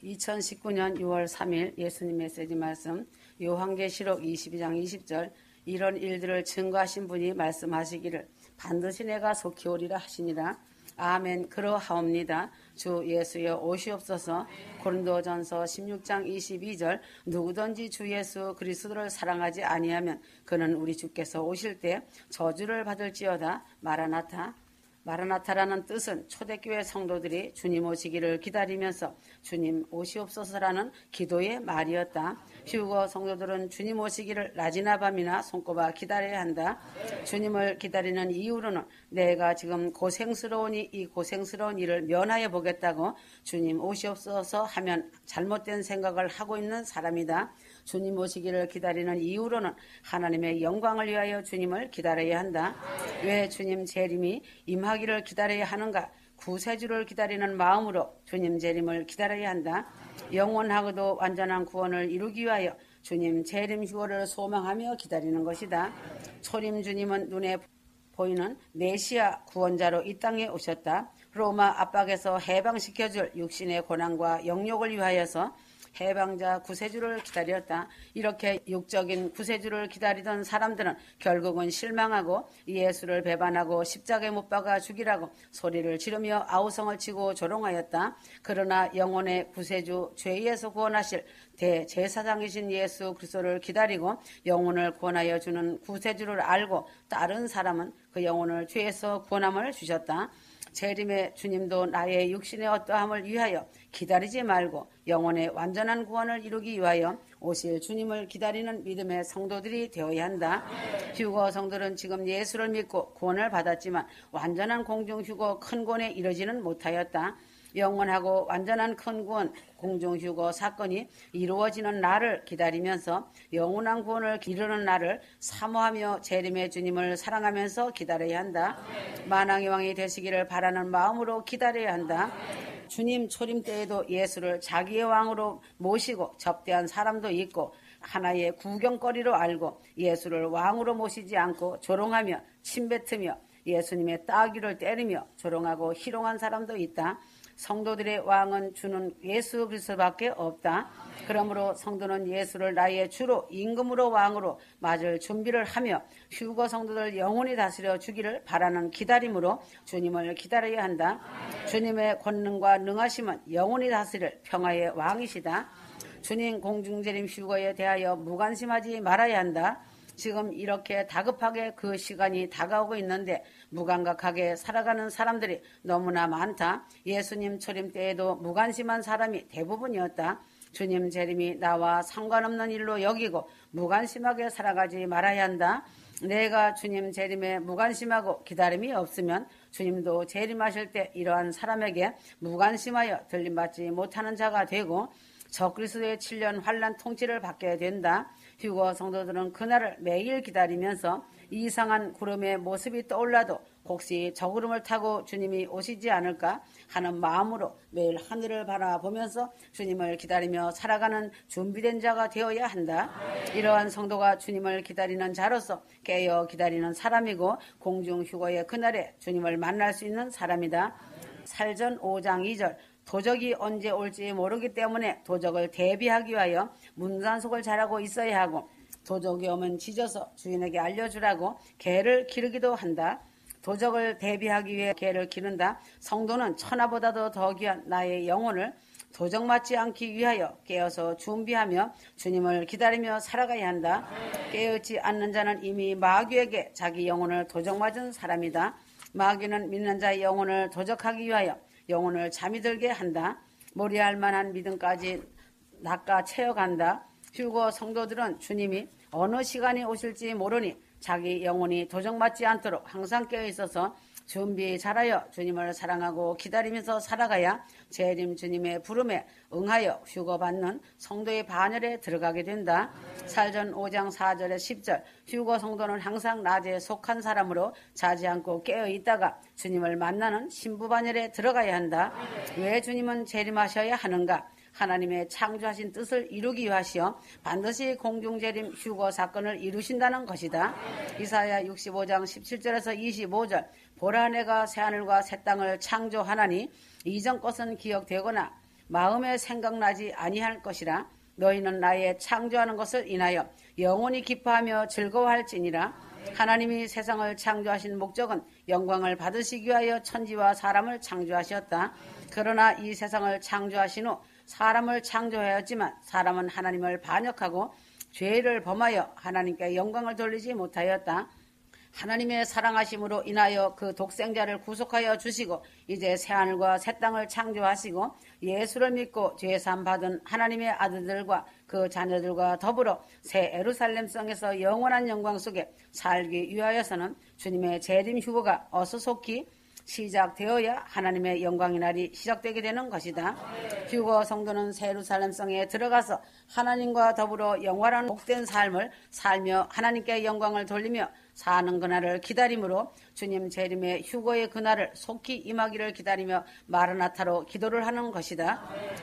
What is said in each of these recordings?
2019년 6월 3일 예수님 메시지 말씀 요한계시록 22장 20절 이런 일들을 증거하신 분이 말씀하시기를 반드시 내가 속히 오리라 하시니라. 아멘. 그러하옵니다. 주 예수여 오시옵소서. 고린도전서 16장 22절 누구든지 주 예수 그리스도를 사랑하지 아니하면 그는 우리 주께서 오실 때 저주를 받을지어다. 마라나타라는 뜻은 초대교회 성도들이 주님 오시기를 기다리면서 주님 오시옵소서라는 기도의 말이었다. 휴거 성도들은 주님 오시기를 낮이나 밤이나 손꼽아 기다려야 한다. 주님을 기다리는 이유로는 내가 지금 고생스러우니 이 고생스러운 일을 면하여 보겠다고 주님 오시옵소서 하면 잘못된 생각을 하고 있는 사람이다. 주님 오시기를 기다리는 이유로는 하나님의 영광을 위하여 주님을 기다려야 한다. 왜 주님 재림이 임하기를 기다려야 하는가? 구세주를 기다리는 마음으로 주님 재림을 기다려야 한다. 영원하고도 완전한 구원을 이루기 위하여 주님 재림 휴거를 소망하며 기다리는 것이다. 초림 주님은 눈에 보이는 메시아 구원자로 이 땅에 오셨다. 로마 압박에서 해방시켜줄 육신의 고난과 영욕을 위하여서 해방자 구세주를 기다렸다. 이렇게 육적인 구세주를 기다리던 사람들은 결국은 실망하고 예수를 배반하고 십자가에 못 박아 죽이라고 소리를 지르며 아우성을 치고 조롱하였다. 그러나 영혼의 구세주 죄에서 구원하실 대제사장이신 예수 그리스도를 기다리고 영혼을 구원하여 주는 구세주를 알고 따른 사람은 그 영혼을 죄에서 구원함을 주셨다. 재림의 주님도 나의 육신의 어떠함을 위하여 기다리지 말고 영혼의 완전한 구원을 이루기 위하여 오실 주님을 기다리는 믿음의 성도들이 되어야 한다. 휴거 성도는 지금 예수를 믿고 구원을 받았지만 완전한 공중휴거 큰 구원에 이르지는 못하였다. 영원하고 완전한 큰 구원 공중휴거 사건이 이루어지는 날을 기다리면서 영원한 구원을 이루는 날을 사모하며 재림의 주님을 사랑하면서 기다려야 한다. 만왕의 왕이 되시기를 바라는 마음으로 기다려야 한다. 주님 초림 때에도 예수를 자기의 왕으로 모시고 접대한 사람도 있고 하나의 구경거리로 알고 예수를 왕으로 모시지 않고 조롱하며 침뱉으며 예수님의 따귀를 때리며 조롱하고 희롱한 사람도 있다. 성도들의 왕은 주는 예수 그리스도밖에 없다. 그러므로 성도는 예수를 나의 주로 임금으로 왕으로 맞을 준비를 하며 휴거 성도들 영원히 다스려 주기를 바라는 기다림으로 주님을 기다려야 한다. 주님의 권능과 능하심은 영원히 다스릴 평화의 왕이시다. 주님 공중재림 휴거에 대하여 무관심하지 말아야 한다. 지금 이렇게 다급하게 그 시간이 다가오고 있는데 무감각하게 살아가는 사람들이 너무나 많다. 예수님 초림 때에도 무관심한 사람이 대부분이었다. 주님 재림이 나와 상관없는 일로 여기고 무관심하게 살아가지 말아야 한다. 내가 주님 재림에 무관심하고 기다림이 없으면 주님도 재림하실 때 이러한 사람에게 무관심하여 들림받지 못하는 자가 되고 적그리스도의 7년 환난 통치를 받게 된다. 휴거 성도들은 그날을 매일 기다리면서 이상한 구름의 모습이 떠올라도 혹시 저 구름을 타고 주님이 오시지 않을까 하는 마음으로 매일 하늘을 바라보면서 주님을 기다리며 살아가는 준비된 자가 되어야 한다. 이러한 성도가 주님을 기다리는 자로서 깨어 기다리는 사람이고 공중휴거의 그날에 주님을 만날 수 있는 사람이다. 살전 5장 2절 도적이 언제 올지 모르기 때문에 도적을 대비하기 위하여 문단속을 잘하고 있어야 하고 도적이 오면 짖어서 주인에게 알려주라고 개를 기르기도 한다. 도적을 대비하기 위해 개를 기른다. 성도는 천하보다도 더 귀한 나의 영혼을 도적 맞지 않기 위하여 깨어서 준비하며 주님을 기다리며 살아가야 한다. 깨어있지 않는 자는 이미 마귀에게 자기 영혼을 도적 맞은 사람이다. 마귀는 믿는 자의 영혼을 도적하기 위하여 영혼을 잠이 들게 한다. 모리할 만한 믿음까지 낚아 채워간다. 휴거 성도들은 주님이 어느 시간이 오실지 모르니 자기 영혼이 도적맞지 않도록 항상 깨어있어서 준비 잘하여 주님을 사랑하고 기다리면서 살아가야 재림 주님의 부름에 응하여 휴거받는 성도의 반열에 들어가게 된다. 살전 5장 4절에 10절 휴거 성도는 항상 낮에 속한 사람으로 자지 않고 깨어있다가 주님을 만나는 신부 반열에 들어가야 한다. 왜 주님은 재림하셔야 하는가? 하나님의 창조하신 뜻을 이루기 위하시어 반드시 공중재림 휴거 사건을 이루신다는 것이다. 이사야 65장 17절에서 25절 보라 내가 새하늘과 새 땅을 창조하나니 이전 것은 기억되거나 마음에 생각나지 아니할 것이라. 너희는 나의 창조하는 것을 인하여 영원히 기뻐하며 즐거워할지니라. 하나님이 세상을 창조하신 목적은 영광을 받으시기 위하여 천지와 사람을 창조하셨다. 그러나 이 세상을 창조하신 후 사람을 창조하였지만 사람은 하나님을 반역하고 죄를 범하여 하나님께 영광을 돌리지 못하였다. 하나님의 사랑하심으로 인하여 그 독생자를 구속하여 주시고 이제 새하늘과 새 땅을 창조하시고 예수를 믿고 죄사함 받은 하나님의 아들들과 그 자녀들과 더불어 새 예루살렘 성에서 영원한 영광 속에 살기 위하여서는 주님의 재림 휴거가 어서 속히 시작되어야 하나님의 영광의 날이 시작되게 되는 것이다. 휴거 성도는 새 예루살렘 성에 들어가서 하나님과 더불어 영원한 복된 삶을 살며 하나님께 영광을 돌리며 사는 그날을 기다림으로 주님 재림의 휴거의 그날을 속히 임하기를 기다리며 마르나타로 기도를 하는 것이다.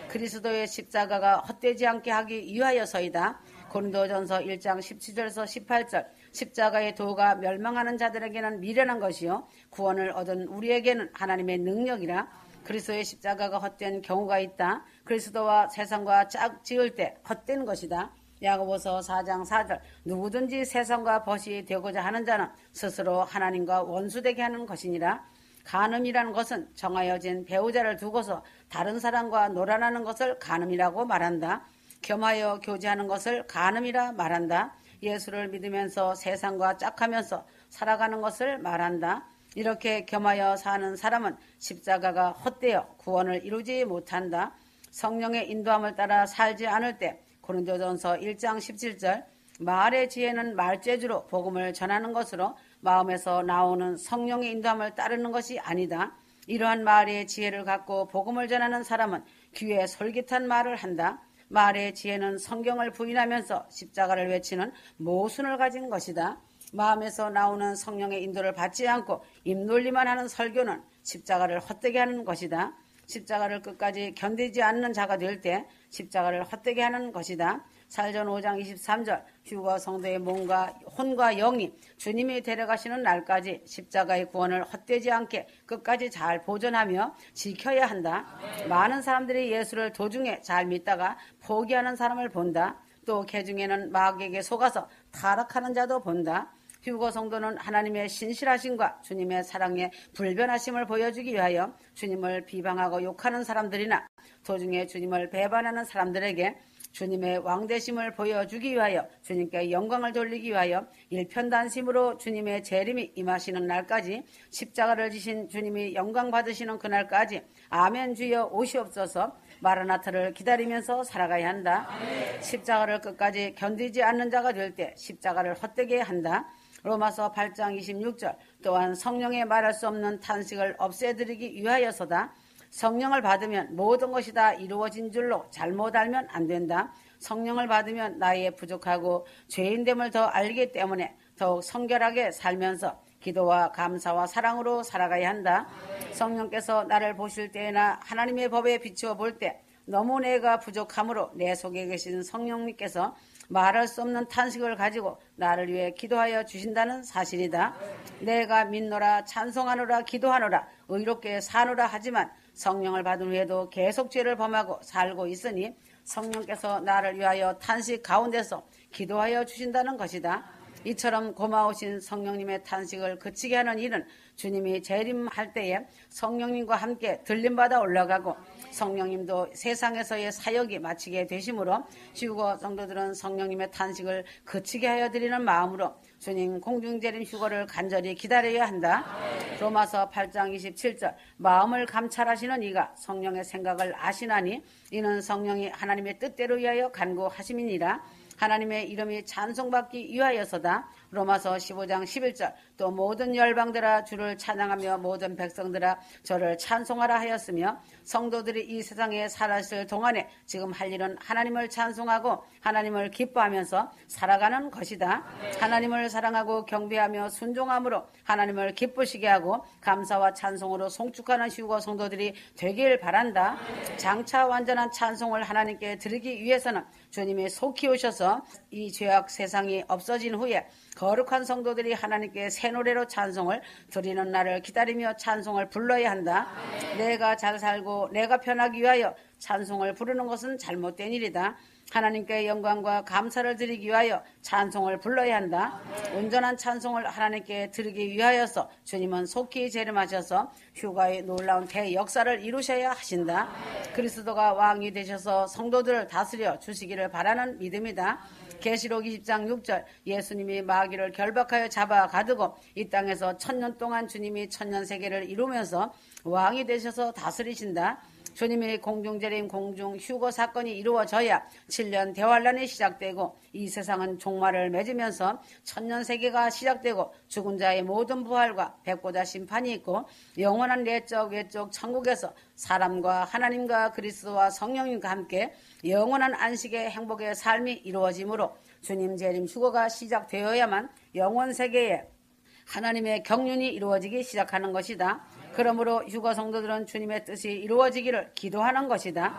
그리스도의 십자가가 헛되지 않게 하기 위하여서이다. 고린도전서 1장 17절에서 18절 십자가의 도가 멸망하는 자들에게는 미련한 것이요 구원을 얻은 우리에게는 하나님의 능력이라. 그리스도의 십자가가 헛된 경우가 있다. 그리스도와 세상과 짝지을 때 헛된 것이다. 야고보서 4장 4절 누구든지 세상과 벗이 되고자 하는 자는 스스로 하나님과 원수되게 하는 것이니라. 간음이라는 것은 정하여진 배우자를 두고서 다른 사람과 놀아나는 것을 간음이라고 말한다. 겸하여 교제하는 것을 간음이라 말한다. 예수를 믿으면서 세상과 짝하면서 살아가는 것을 말한다. 이렇게 겸하여 사는 사람은 십자가가 헛되어 구원을 이루지 못한다. 성령의 인도함을 따라 살지 않을 때 고린도전서 1장 17절 말의 지혜는 말재주로 복음을 전하는 것으로 마음에서 나오는 성령의 인도함을 따르는 것이 아니다. 이러한 말의 지혜를 갖고 복음을 전하는 사람은 귀에 솔깃한 말을 한다. 말의 지혜는 성경을 부인하면서 십자가를 외치는 모순을 가진 것이다. 마음에서 나오는 성령의 인도를 받지 않고 입놀리만 하는 설교는 십자가를 헛되게 하는 것이다. 십자가를 끝까지 견디지 않는 자가 될 때 십자가를 헛되게 하는 것이다. 사도전 5장 23절 휴거 성도의 몸과 혼과 영이 주님이 데려가시는 날까지 십자가의 구원을 헛되지 않게 끝까지 잘 보존하며 지켜야 한다. 많은 사람들이 예수를 도중에 잘 믿다가 포기하는 사람을 본다. 또 개중에는 마귀에게 속아서 타락하는 자도 본다. 휴거 성도는 하나님의 신실하심과 주님의 사랑의 불변하심을 보여주기 위하여 주님을 비방하고 욕하는 사람들이나 도중에 주님을 배반하는 사람들에게 주님의 왕되심을 보여주기 위하여 주님께 영광을 돌리기 위하여 일편단심으로 주님의 재림이 임하시는 날까지 십자가를 지신 주님이 영광 받으시는 그날까지 아멘 주여 오시옵소서 마라나타를 기다리면서 살아가야 한다. 십자가를 끝까지 견디지 않는 자가 될 때 십자가를 헛되게 한다. 로마서 8장 26절 또한 성령의 말할 수 없는 탄식을 없애드리기 위하여서다. 성령을 받으면 모든 것이 다 이루어진 줄로 잘못 알면 안 된다. 성령을 받으면 나의 부족하고 죄인됨을 더 알기 때문에 더욱 성결하게 살면서 기도와 감사와 사랑으로 살아가야 한다. 성령께서 나를 보실 때나 하나님의 법에 비추어 볼 때 너무 내가 부족함으로 내 속에 계신 성령님께서 말할 수 없는 탄식을 가지고 나를 위해 기도하여 주신다는 사실이다. 내가 믿노라 찬송하노라 기도하노라 의롭게 사노라 하지만 성령을 받은 후에도 계속 죄를 범하고 살고 있으니 성령께서 나를 위하여 탄식 가운데서 기도하여 주신다는 것이다. 이처럼 고마우신 성령님의 탄식을 그치게 하는 일은 주님이 재림할 때에 성령님과 함께 들림받아 올라가고 성령님도 세상에서의 사역이 마치게 되심으로 휴거 성도들은 성령님의 탄식을 그치게 하여 드리는 마음으로 주님 공중재림 휴거를 간절히 기다려야 한다. 로마서 8장 27절 마음을 감찰하시는 이가 성령의 생각을 아시나니 이는 성령이 하나님의 뜻대로 위하여 간구하심이니라. 하나님의 이름이 찬송받기 위하여서다. 로마서 15장 11절 또 모든 열방들아 주를 찬양하며 모든 백성들아 저를 찬송하라 하였으며 성도들이 이 세상에 살았을 동안에 지금 할 일은 하나님을 찬송하고 하나님을 기뻐하면서 살아가는 것이다. 하나님을 사랑하고 경배하며 순종함으로 하나님을 기쁘시게 하고 감사와 찬송으로 송축하는 휴거 성도들이 되길 바란다. 장차 완전한 찬송을 하나님께 드리기 위해서는 주님이 속히 오셔서 이 죄악 세상이 없어진 후에 거룩한 성도들이 하나님께 새 노래로 찬송을 드리는 날을 기다리며 찬송을 불러야 한다. 내가 잘 살고 내가 편하기 위하여 찬송을 부르는 것은 잘못된 일이다. 하나님께 영광과 감사를 드리기 위하여 찬송을 불러야 한다. 온전한 찬송을 하나님께 드리기 위하여서 주님은 속히 재림하셔서 휴가의 놀라운 대역사를 이루셔야 하신다. 그리스도가 왕이 되셔서 성도들을 다스려 주시기를 바라는 믿음이다. 계시록 20장 6절 예수님이 마귀를 결박하여 잡아 가두고 이 땅에서 1000년 동안 주님이 천년세계를 이루면서 왕이 되셔서 다스리신다. 주님의 공중재림 공중 휴거 사건이 이루어져야 7년 대환란이 시작되고 이 세상은 종말을 맺으면서 천년세계가 시작되고 죽은 자의 모든 부활과 백보자 심판이 있고 영원한 내적 외적 천국에서 사람과 하나님과 그리스도와 성령님과 함께 영원한 안식의 행복의 삶이 이루어지므로 주님 재림 휴거가 시작되어야만 영원세계에 하나님의 경륜이 이루어지기 시작하는 것이다. 그러므로 휴거 성도들은 주님의 뜻이 이루어지기를 기도하는 것이다.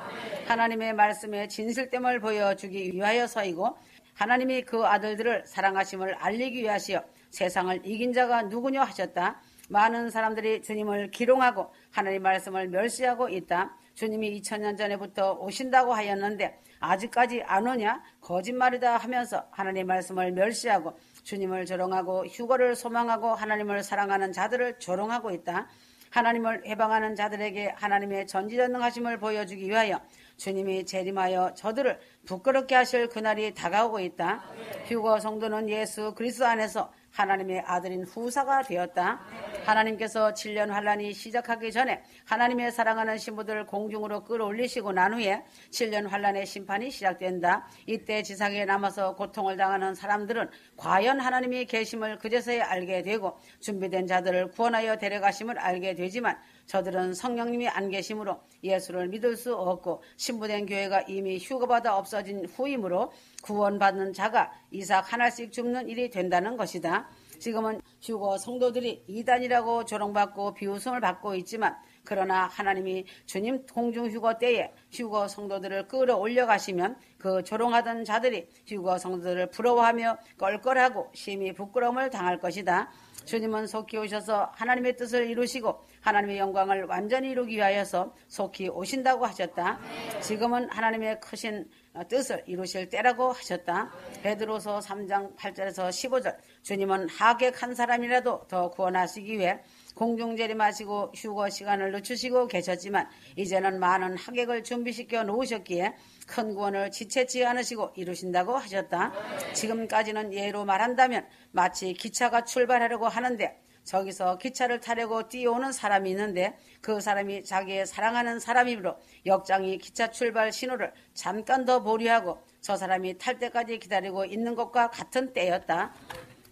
하나님의 말씀에 진실됨을 보여주기 위하여서이고 하나님이 그 아들들을 사랑하심을 알리기 위하시어 세상을 이긴 자가 누구냐 하셨다. 많은 사람들이 주님을 기롱하고 하나님 말씀을 멸시하고 있다. 주님이 2000년 전에부터 오신다고 하였는데 아직까지 안 오냐? 거짓말이다 하면서 하나님 말씀을 멸시하고 주님을 조롱하고 휴거를 소망하고 하나님을 사랑하는 자들을 조롱하고 있다. 하나님을 해방하는 자들에게 하나님의 전지전능하심을 보여주기 위하여 주님이 재림하여 저들을 부끄럽게 하실 그날이 다가오고 있다. 휴거 성도는 예수 그리스도 안에서 하나님의 아들인 후사가 되었다. 하나님께서 7년 환란이 시작하기 전에 하나님의 사랑하는 신부들을 공중으로 끌어올리시고 난 후에 7년 환란의 심판이 시작된다. 이때 지상에 남아서 고통을 당하는 사람들은 과연 하나님이 계심을 그제서야 알게 되고 준비된 자들을 구원하여 데려가심을 알게 되지만 저들은 성령님이 안 계심으로 예수를 믿을 수 없고 신부된 교회가 이미 휴거받아 없어진 후이므로 구원받는 자가 이삭 하나씩 줍는 일이 된다는 것이다. 지금은 휴거 성도들이 이단이라고 조롱받고 비웃음을 받고 있지만 그러나 하나님이 주님 공중 휴거 때에 휴거 성도들을 끌어올려 가시면 그 조롱하던 자들이 휴거 성도들을 부러워하며 껄껄하고 심히 부끄러움을 당할 것이다. 주님은 속히 오셔서 하나님의 뜻을 이루시고 하나님의 영광을 완전히 이루기 위하여서 속히 오신다고 하셨다. 지금은 하나님의 크신 뜻을 이루실 때라고 하셨다. 베드로서 3장 8절에서 15절 주님은 하객 한 사람이라도 더 구원하시기 위해 공중재림하시고 휴거 시간을 늦추시고 계셨지만 이제는 많은 하객을 준비시켜 놓으셨기에 큰 구원을 지체치 않으시고 이루신다고 하셨다. 지금까지는 예로 말한다면 마치 기차가 출발하려고 하는데 저기서 기차를 타려고 뛰어오는 사람이 있는데 그 사람이 자기의 사랑하는 사람이므로 역장이 기차 출발 신호를 잠깐 더 보류하고 저 사람이 탈 때까지 기다리고 있는 것과 같은 때였다.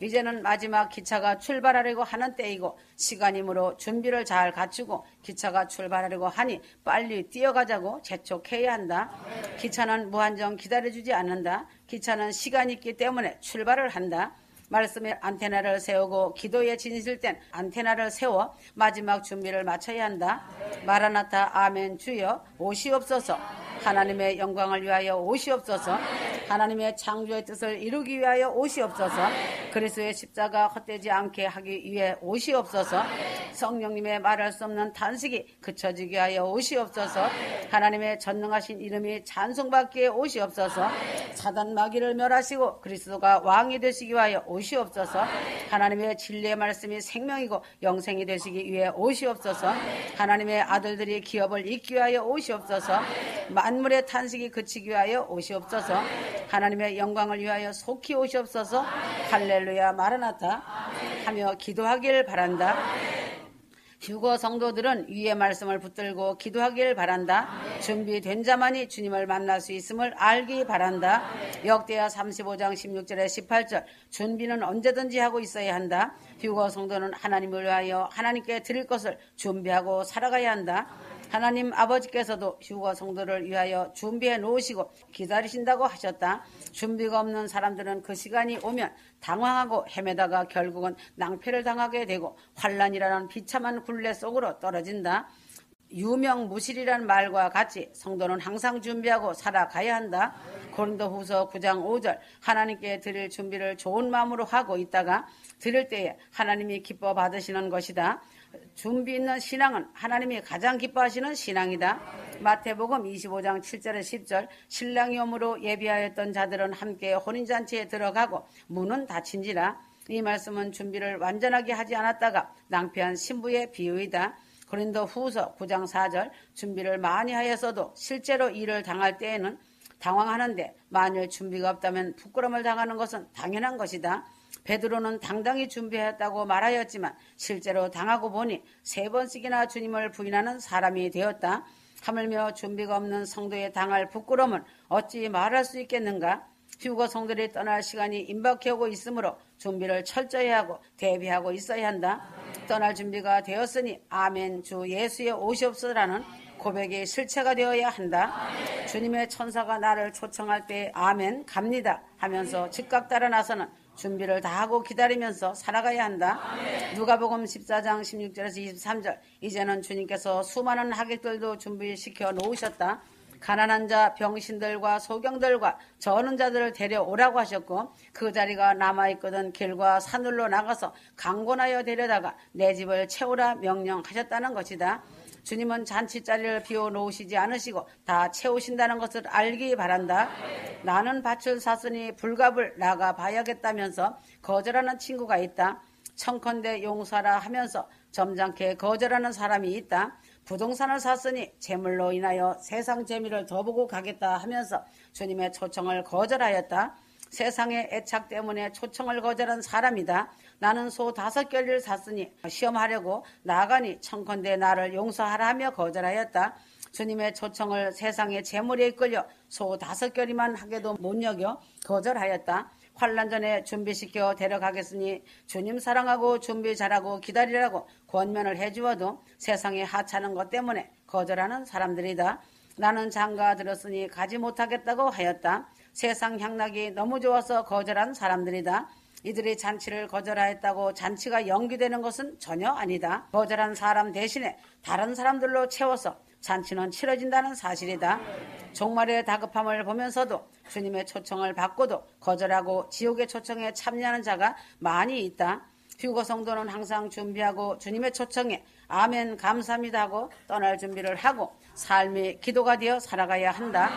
이제는 마지막 기차가 출발하려고 하는 때이고 시간이므로 준비를 잘 갖추고 기차가 출발하려고 하니 빨리 뛰어가자고 재촉해야 한다. 기차는 무한정 기다려주지 않는다. 기차는 시간이 있기 때문에 출발을 한다. 말씀에 안테나를 세우고 기도에 지니실 땐 안테나를 세워 마지막 준비를 마쳐야 한다. 마라나타 아멘 주여 오시옵소서. 하나님의 영광을 위하여 오시옵소서. 하나님의 창조의 뜻을 이루기 위하여 오시옵소서. 그리스도의 십자가 헛되지 않게 하기 위해 오시옵소서. 성령님의 말할 수 없는 탄식이 그쳐지게 하여 오시옵소서. 하나님의 전능하신 이름이 찬송받기에 오시옵소서. 사단 마귀를 멸하시고 그리스도가 왕이 되시기 위하여 오시옵소서. 하나님의 진리의 말씀이 생명이고 영생이 되시기 위해 오시옵소서. 하나님의 아들들이 기업을 잇기 위하여 오시옵소서. 만물의 탄식이 그치기 위하여 오시옵소서. 하나님의 영광을 위하여 속히 오시옵소서. 할렐루야 마라나타 하며 기도하길 바란다. 휴거 성도들은 위의 말씀을 붙들고 기도하길 바란다. 준비된 자만이 주님을 만날 수 있음을 알기 바란다. 역대하 35장 16절에 18절 준비는 언제든지 하고 있어야 한다. 휴거 성도는 하나님을 위하여 하나님께 드릴 것을 준비하고 살아가야 한다. 하나님 아버지께서도 휴거 성도를 위하여 준비해 놓으시고 기다리신다고 하셨다. 준비가 없는 사람들은 그 시간이 오면 당황하고 헤매다가 결국은 낭패를 당하게 되고 환란이라는 비참한 굴레 속으로 떨어진다. 유명무실이라는 말과 같이 성도는 항상 준비하고 살아가야 한다. 고린도후서 9장 5절 하나님께 드릴 준비를 좋은 마음으로 하고 있다가 드릴 때에 하나님이 기뻐 받으시는 것이다. 준비 있는 신앙은 하나님이 가장 기뻐하시는 신앙이다. 마태복음 25장 7절에 10절 신랑이 오므로 예비하였던 자들은 함께 혼인잔치에 들어가고 문은 닫힌지라. 이 말씀은 준비를 완전하게 하지 않았다가 낭패한 신부의 비유이다. 고린도 후서 9장 4절 준비를 많이 하였어도 실제로 일을 당할 때에는 당황하는데 만일 준비가 없다면 부끄러움을 당하는 것은 당연한 것이다. 베드로는 당당히 준비했다고 말하였지만 실제로 당하고 보니 3번씩이나 주님을 부인하는 사람이 되었다. 하물며 준비가 없는 성도에 당할 부끄러움은 어찌 말할 수 있겠는가? 휴거 성도들이 떠날 시간이 임박해 오고 있으므로 준비를 철저히 하고 대비하고 있어야 한다. 떠날 준비가 되었으니 아멘 주 예수의 오시옵소서라는 고백이 실체가 되어야 한다. 주님의 천사가 나를 초청할 때 아멘 갑니다 하면서 즉각 따라 나서는 준비를 다 하고 기다리면서 살아가야 한다. 누가복음 14장 16절에서 23절 이제는 주님께서 수많은 하객들도 준비시켜 놓으셨다. 가난한 자, 병신들과 소경들과 저는 자들을 데려오라고 하셨고 그 자리가 남아있거든 길과 산울로 나가서 강권하여 데려다가 내 집을 채우라 명령하셨다는 것이다. 주님은 잔치자리를 비워놓으시지 않으시고 다 채우신다는 것을 알기 바란다. 나는 밭을 샀으니 불갑을 나가 봐야겠다면서 거절하는 친구가 있다. 청컨대 용서하라 하면서 점잖게 거절하는 사람이 있다. 부동산을 샀으니 재물로 인하여 세상 재미를 더 보고 가겠다 하면서 주님의 초청을 거절하였다. 세상의 애착 때문에 초청을 거절한 사람이다. 나는 소 5결을 샀으니 시험하려고 나가니 청컨대 나를 용서하라 하며 거절하였다. 주님의 초청을 세상의 재물에 이끌려 소 5결이만 하게도 못 여겨 거절하였다. 환난 전에 준비시켜 데려가겠으니 주님 사랑하고 준비 잘하고 기다리라고 권면을 해주어도 세상에 하찮은 것 때문에 거절하는 사람들이다. 나는 장가 들었으니 가지 못하겠다고 하였다. 세상 향락이 너무 좋아서 거절한 사람들이다. 이들이 잔치를 거절하였다고 잔치가 연기되는 것은 전혀 아니다. 거절한 사람 대신에 다른 사람들로 채워서 잔치는 치러진다는 사실이다. 종말의 다급함을 보면서도 주님의 초청을 받고도 거절하고 지옥의 초청에 참여하는 자가 많이 있다. 휴거 성도는 항상 준비하고 주님의 초청에 아멘 감사합니다 하고 떠날 준비를 하고 삶이 기도가 되어 살아가야 한다.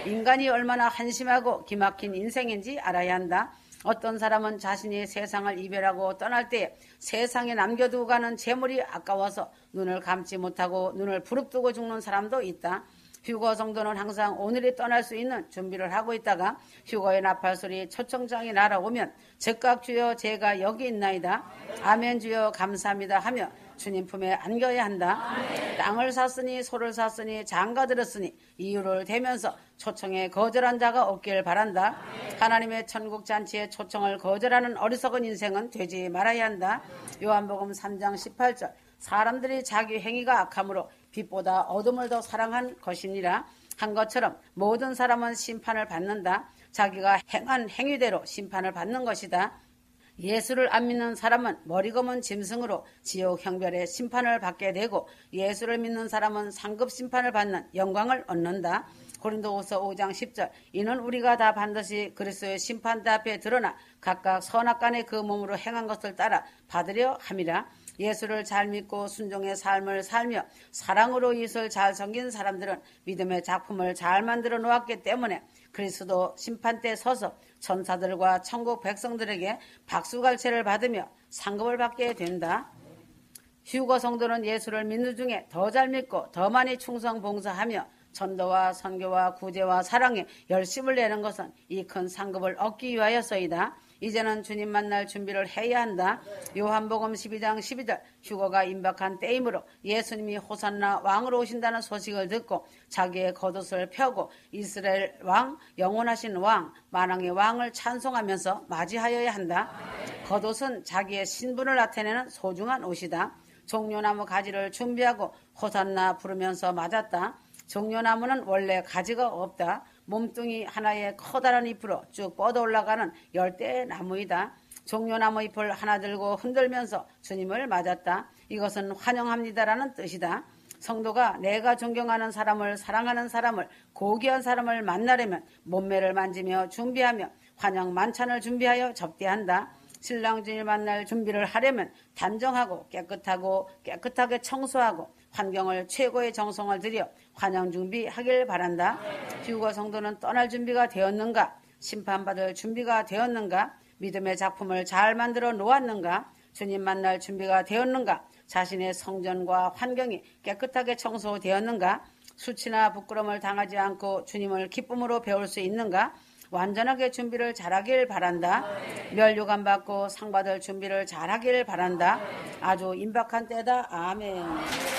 인간이 얼마나 한심하고 기막힌 인생인지 알아야 한다. 어떤 사람은 자신이 세상을 이별하고 떠날 때 세상에 남겨두고 가는 재물이 아까워서 눈을 감지 못하고 눈을 부릅뜨고 죽는 사람도 있다. 휴거 성도는 항상 오늘이 떠날 수 있는 준비를 하고 있다가 휴거의 나팔소리 초청장이 날아오면 즉각 주여 제가 여기 있나이다. 아멘 주여 감사합니다 하며 주님 품에 안겨야 한다. 땅을 샀으니 소를 샀으니 장가 들었으니 이유를 대면서 초청에 거절한 자가 없길 바란다. 하나님의 천국 잔치에 초청을 거절하는 어리석은 인생은 되지 말아야 한다. 요한복음 3장 18절 사람들이 자기 행위가 악함으로 빛보다 어둠을 더 사랑한 것이니라 한 것처럼 모든 사람은 심판을 받는다. 자기가 행한 행위대로 심판을 받는 것이다. 예수를 안 믿는 사람은 머리 검은 짐승으로 지옥 형별의 심판을 받게 되고 예수를 믿는 사람은 상급 심판을 받는 영광을 얻는다. 고린도후서 5장 10절 이는 우리가 다 반드시 그리스도의 심판대 앞에 드러나 각각 선악간의 그 몸으로 행한 것을 따라 받으려 함이라. 예수를 잘 믿고 순종의 삶을 살며 사랑으로 이웃을 잘 섬긴 사람들은 믿음의 작품을 잘 만들어 놓았기 때문에 그리스도 심판대에 서서 천사들과 천국 백성들에게 박수갈채를 받으며 상급을 받게 된다. 휴거 성도는 예수를 믿는 중에 더 잘 믿고 더 많이 충성 봉사하며 전도와 선교와 구제와 사랑에 열심을 내는 것은 이 큰 상급을 얻기 위하여서이다. 이제는 주님 만날 준비를 해야 한다. 요한복음 12장 12절 휴거가 임박한 때이므로 예수님이 호산나 왕으로 오신다는 소식을 듣고 자기의 겉옷을 펴고 이스라엘 왕, 영원하신 왕, 만왕의 왕을 찬송하면서 맞이하여야 한다. 겉옷은 자기의 신분을 나타내는 소중한 옷이다. 종려나무 가지를 준비하고 호산나 부르면서 맞았다. 종려나무는 원래 가지가 없다. 몸뚱이 하나에 커다란 잎으로 쭉 뻗어 올라가는 열대의 나무이다. 종려나무 잎을 하나 들고 흔들면서 주님을 맞았다. 이것은 환영합니다라는 뜻이다. 성도가 내가 존경하는 사람을 사랑하는 사람을 고귀한 사람을 만나려면 몸매를 만지며 준비하며 환영 만찬을 준비하여 접대한다. 신랑 주님을 만날 준비를 하려면 단정하고 깨끗하게 청소하고 환경을 최고의 정성을 들여 환영 준비하길 바란다. 지구가 성도는 떠날 준비가 되었는가? 심판받을 준비가 되었는가? 믿음의 작품을 잘 만들어 놓았는가? 주님 만날 준비가 되었는가? 자신의 성전과 환경이 깨끗하게 청소되었는가? 수치나 부끄러움을 당하지 않고 주님을 기쁨으로 배울 수 있는가? 완전하게 준비를 잘하길 바란다. 멸류관 받고 상 받을 준비를 잘하길 바란다. 아주 임박한 때다. 아멘.